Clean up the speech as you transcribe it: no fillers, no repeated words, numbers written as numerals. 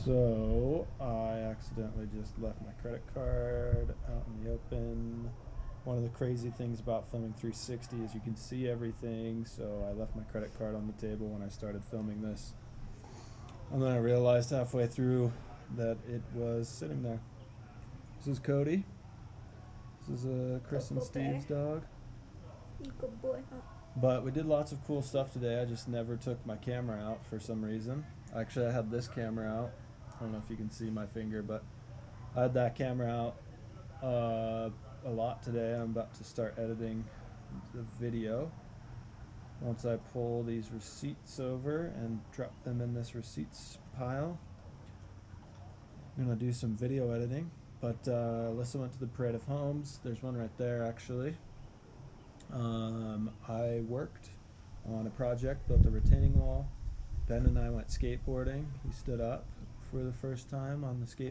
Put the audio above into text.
So I accidentally just left my credit card out in the open. One of the crazy things about filming 360 is you can see everything, so I left my credit card on the table when I started filming this. And then I realized halfway through that it was sitting there. This is Cody. This is Chris and Steve's dog. Good boy, huh? But we did lots of cool stuff today. I just never took my camera out for some reason. Actually, I had this camera out. I don't know if you can see my finger, but I had that camera out a lot today. I'm about to start editing the video. Once I pull these receipts over and drop them in this receipts pile, I'm going to do some video editing. But Alyssa went to the Parade of Homes. There's one right there, actually. I worked on a project, built a retaining wall. Ben and I went skateboarding. He stood up for the first time on the skateboard.